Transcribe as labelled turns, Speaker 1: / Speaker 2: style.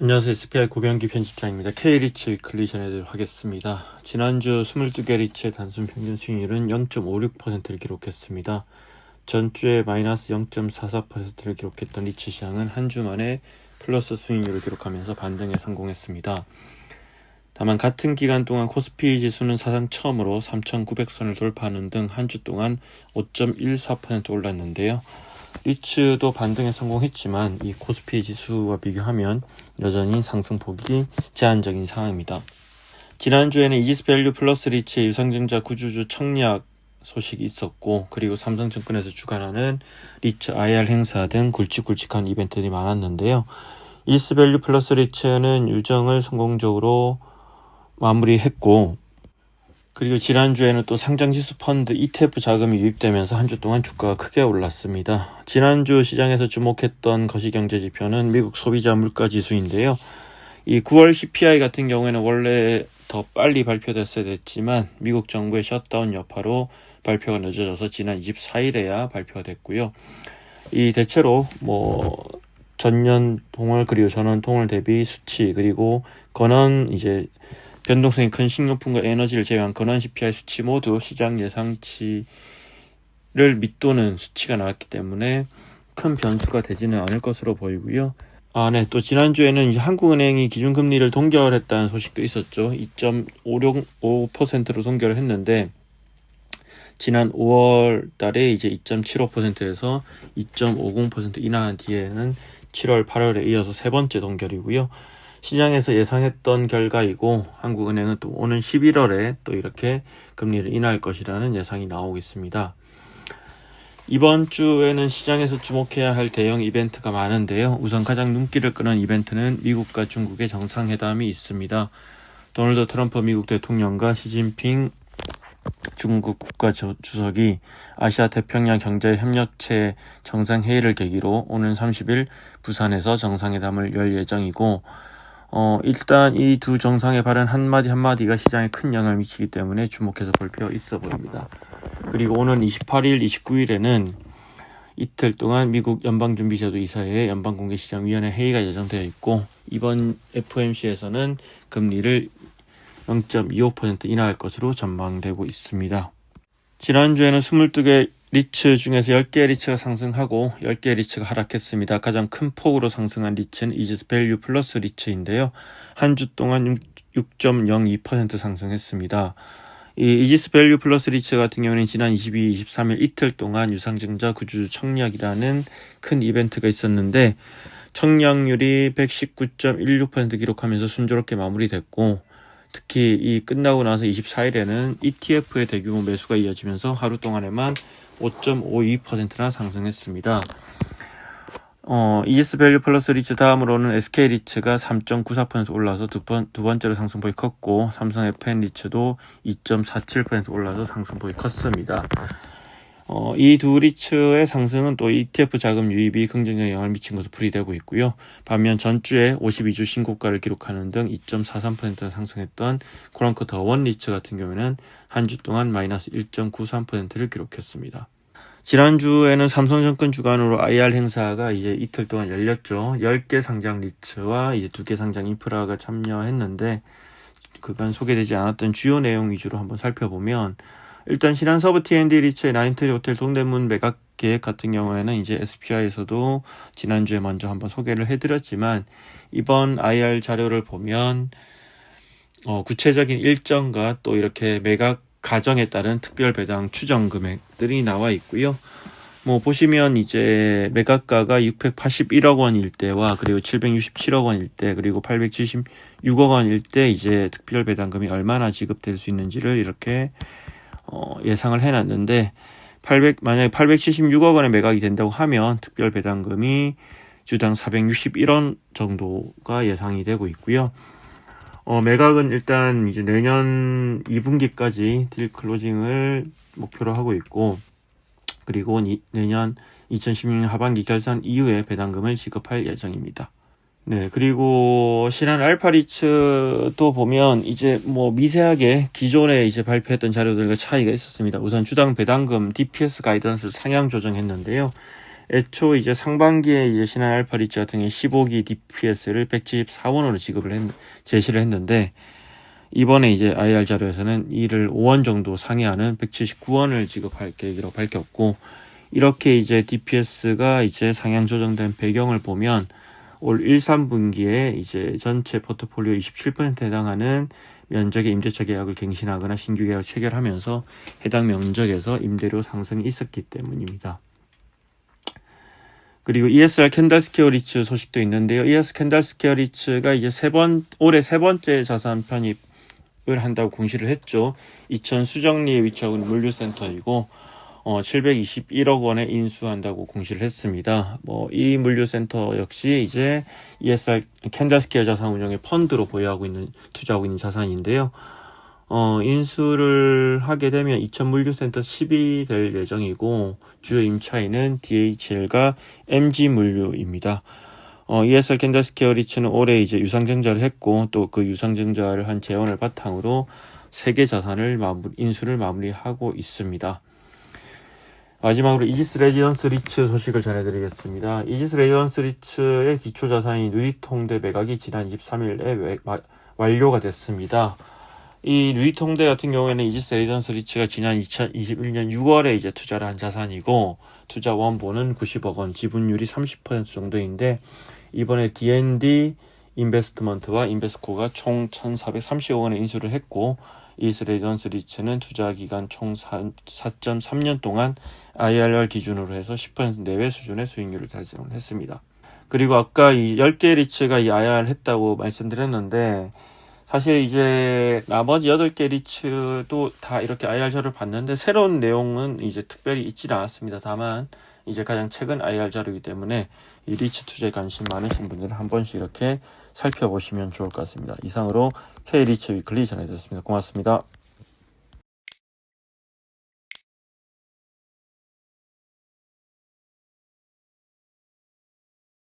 Speaker 1: 안녕하세요. SPI 고병기 편집장입니다. K리츠 위클리 전해드리도록 하겠습니다. 지난주 22개 리츠의 단순 평균 수익률은 0.56%를 기록했습니다. 전주에 마이너스 0.44%를 기록했던 리츠 시장은 한 주 만에 플러스 수익률을 기록하면서 반등에 성공했습니다. 다만 같은 기간 동안 코스피 지수는 사상 처음으로 3,900선을 돌파하는 등 한 주 동안 5.14% 올랐는데요. 리츠도 반등에 성공했지만 이 코스피 지수와 비교하면 여전히 상승폭이 제한적인 상황입니다. 지난주에는 이지스밸류 플러스 리츠의 유상증자 구주주 청약 소식이 있었고, 그리고 삼성증권에서 주관하는 리츠 IR 행사 등 굵직굵직한 이벤트들이 많았는데요. 이지스밸류 플러스 리츠는 유정을 성공적으로 마무리했고, 그리고 지난주에는 또 상장지수 펀드 ETF 자금이 유입되면서 한 주 동안 주가가 크게 올랐습니다. 지난주 시장에서 주목했던 거시경제 지표는 미국 소비자 물가 지수인데요. 이 9월 CPI 같은 경우에는 원래 더 빨리 발표됐어야 됐지만 미국 정부의 셧다운 여파로 발표가 늦어져서 지난 24일에야 발표가 됐고요. 이 대체로 전년 동월 그리고 전원 동월 대비 수치, 그리고 건원 변동성이 큰 식료품과 에너지를 제외한 건원 CPI 수치 모두 시장 예상치를 밑도는 수치가 나왔기 때문에 큰 변수가 되지는 않을 것으로 보이고요. 또 지난주에는 한국은행이 기준금리를 동결했다는 소식도 있었죠. 2.565%로 동결을 했는데 지난 5월 달에 2.75%에서 2.50% 인하한 뒤에는 7월, 8월에 이어서 세 번째 동결이고요. 시장에서 예상했던 결과이고, 한국은행은 또 오는 11월에 또 이렇게 금리를 인하할 것이라는 예상이 나오고 있습니다. 이번 주에는 시장에서 주목해야 할 대형 이벤트가 많은데요. 우선 가장 눈길을 끄는 이벤트는 미국과 중국의 정상회담이 있습니다. 도널드 트럼프 미국 대통령과 시진핑 중국 국가주석이 아시아 태평양 경제협력체 정상회의를 계기로 오는 30일 부산에서 정상회담을 열 예정이고, 일단 이 두 정상의 발언 한마디가 시장에 큰 영향을 미치기 때문에 주목해서 볼 필요가 있어 보입니다. 그리고 오는 28일, 29일에는 이틀 동안 미국 연방준비제도 이사회의 연방공개시장위원회 회의가 예정되어 있고, 이번 FOMC에서는 금리를 0.25% 인하할 것으로 전망되고 있습니다. 지난주에는 22개 리츠 중에서 10개 리츠가 상승하고 10개 리츠가 하락했습니다. 가장 큰 폭으로 상승한 리츠는 이지스밸류 플러스 리츠인데요. 한 주 동안 6.02% 상승했습니다. 이 이지스밸류 플러스 리츠 같은 경우는 지난 22, 23일 이틀 동안 유상증자 구주주 청약이라는 큰 이벤트가 있었는데 청약률이 119.16% 기록하면서 순조롭게 마무리됐고, 특히 이 끝나고 나서 24일에는 ETF의 대규모 매수가 이어지면서 하루 동안에만 5.52%나 상승했습니다. 이지스밸류 플러스 리츠 다음으로는 SK 리츠가 3.94% 올라서 두 번째로 상승폭이 컸고, 삼성 FN 리츠도 2.47% 올라서 상승폭이 컸습니다. 이 두 리츠의 상승은 또 ETF 자금 유입이 긍정적 영향을 미친 것으로 풀이되고 있고요. 반면 전주에 52주 신고가를 기록하는 등 2.43% 상승했던 코랑크 더원 리츠 같은 경우에는 한 주 동안 마이너스 1.93%를 기록했습니다. 지난주에는 삼성증권 주관으로 IR 행사가 이틀 동안 열렸죠. 10개 상장 리츠와 2개 상장 인프라가 참여했는데, 그간 소개되지 않았던 주요 내용 위주로 한번 살펴보면, 일단 신한서브 T&D 리츠의 나인트리 호텔 동대문 매각 계획 같은 경우에는 SPI에서도 지난주에 먼저 한번 소개를 해드렸지만, 이번 IR 자료를 보면 구체적인 일정과 또 이렇게 매각 가정에 따른 특별 배당 추정 금액들이 나와 있고요. 보시면 매각가가 681억 원일 때와 그리고 767억 원일 때 그리고 876억 원일 때 특별 배당금이 얼마나 지급될 수 있는지를 이렇게 예상을 해놨는데, 만약에 876억 원에 매각이 된다고 하면 특별 배당금이 주당 461원 정도가 예상이 되고 있고요. 매각은 일단 내년 2분기까지 딜 클로징을 목표로 하고 있고, 그리고 내년 2016년 하반기 결산 이후에 배당금을 지급할 예정입니다. 네, 그리고 신한 알파리츠도 보면 미세하게 기존에 발표했던 자료들과 차이가 있었습니다. 우선 주당 배당금 DPS 가이던스 상향 조정했는데요. 애초 이제 상반기에 이제 신한 알파 리츠 같은 경우에 15기 DPS를 174원으로 제시를 했는데, 이번에 이제 IR 자료에서는 이를 5원 정도 상회하는 179원을 지급할 계획이라고 밝혔고, 이렇게 이제 DPS가 이제 상향 조정된 배경을 보면 올 1, 3분기에 이제 전체 포트폴리오 27%에 해당하는 면적의 임대차 계약을 갱신하거나 신규 계약을 체결하면서 해당 면적에서 임대료 상승이 있었기 때문입니다. 그리고 ESR 캔달스퀘어 리츠 소식도 있는데요. ESR 캔달스퀘어 리츠가 이제 올해 세 번째 자산 편입을 한다고 공시를 했죠. 이천 수정리에 위치하고 있는 물류센터이고 721억 원에 인수한다고 공시를 했습니다. 이 물류센터 역시 이제 ESR 캔달스퀘어 자산운용의 펀드로 투자하고 있는 자산인데요. 인수를 하게 되면 이천 물류센터 10이 될 예정이고, 주요 임차인은 DHL과 MG물류입니다. ESR 캔달스퀘어 리츠는 올해 이제 유상증자를 했고, 또 그 유상증자를 한 재원을 바탕으로 세계 자산을 인수를 마무리하고 있습니다. 마지막으로 이지스 레지던스 리츠 소식을 전해드리겠습니다. 이지스 레지던스 리츠의 기초자산인 누리통대 매각이 지난 23일에 완료가 됐습니다. 이 누리통대 같은 경우에는 이지스 레지던스 리츠가 지난 2021년 6월에 이제 투자를 한 자산이고, 투자 원본은 90억 원, 지분율이 30% 정도인데, 이번에 D&D 인베스트먼트와 인베스코가 총 1,430억 원에 인수를 했고, 이지스 레지던스 리츠는 투자 기간 총 4.3년 동안 IRR 기준으로 해서 10% 내외 수준의 수익률을 달성을 했습니다. 그리고 아까 이 10개 리츠가 이 IRR 했다고 말씀드렸는데, 사실 이제 나머지 8개 리츠도 다 이렇게 IR자를 봤는데 새로운 내용은 이제 특별히 있지는 않았습니다. 다만 이제 가장 최근 IR 자료이기 때문에 이 리츠 투자에 관심 많으신 분들은 한 번씩 이렇게 살펴보시면 좋을 것 같습니다. 이상으로 K리츠 위클리 전해드렸습니다. 고맙습니다.